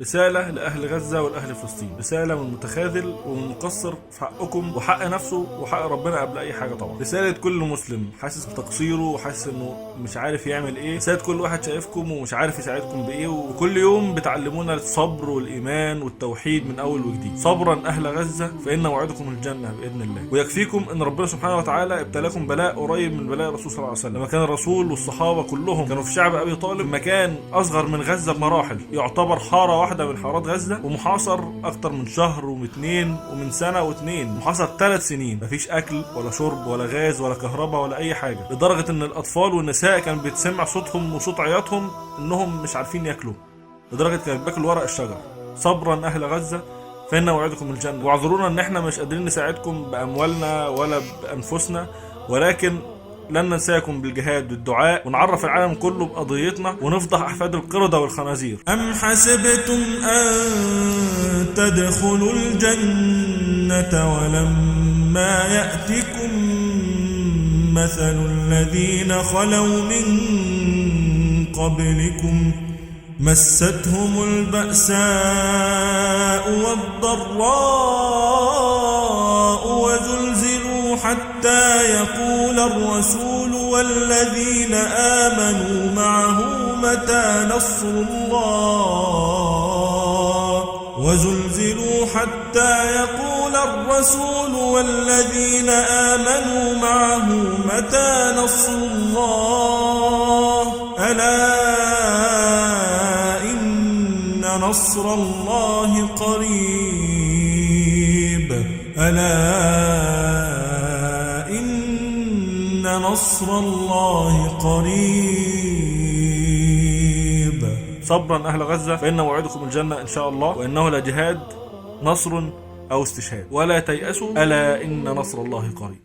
رسالة لأهل غزة والأهل فلسطين، رسالة من متخاذل ومن مقصر في حقكم وحق نفسه وحق ربنا قبل أي حاجة طبعا. رسالة كل مسلم حاسس بتقصيره وحاسس إنه مش عارف يعمل إيه. رسالة كل واحد شايفكم ومش عارف يساعدكم بإيه، وكل يوم بتعلمونا الصبر والإيمان والتوحيد من أول وجديد. صبرا أهل غزة فإن موعدكم الجنة بإذن الله. ويكفيكم إن ربنا سبحانه وتعالى ابتلاكم بلاء قريب من بلاء الرسول صلى الله عليه وسلم، لما كان الرسول والصحابة كلهم كانوا في شعب أبي طالب، مكان أصغر من غزة بمراحل، يعتبر حارة واحدة من حارات غزة، ومحاصر اكتر من شهر واتنين ومن سنة واتنين، محاصر 3 سنين، مفيش اكل ولا شرب ولا غاز ولا كهرباء ولا اي حاجة، لدرجة ان الاطفال والنساء كان بيتسمع صوتهم وصوت عياطهم انهم مش عارفين ياكلوا، لدرجة كانوا بياكلوا ورق الشجر. صبرا اهل غزة فإن موعدكم الجنة. واعذرونا ان احنا مش قادرين نساعدكم باموالنا ولا بانفسنا، ولكن لن ننساكم بالجهاد والدعاء، ونعرف العالم كله بقضيتنا، ونفضح أحفاد القردة والخنازير. أم حسبتم أن تدخلوا الجنة ولما يأتكم مثل الذين خلوا من قبلكم مستهم البأساء والضراء وزلزلوا حتى يقول الرسول والذين آمنوا معه متى نصر الله وزلزلوا حتى يقول الرسول والذين آمنوا معه متى نصر الله ألا إن نصر الله قريب ألا إن نصر الله قريب. صبرا أهل غزة فإن موعدكم الجنة إن شاء الله، وإنه لجهاد نصر أو استشهاد، ولا تيأسوا ألا إن نصر الله قريب.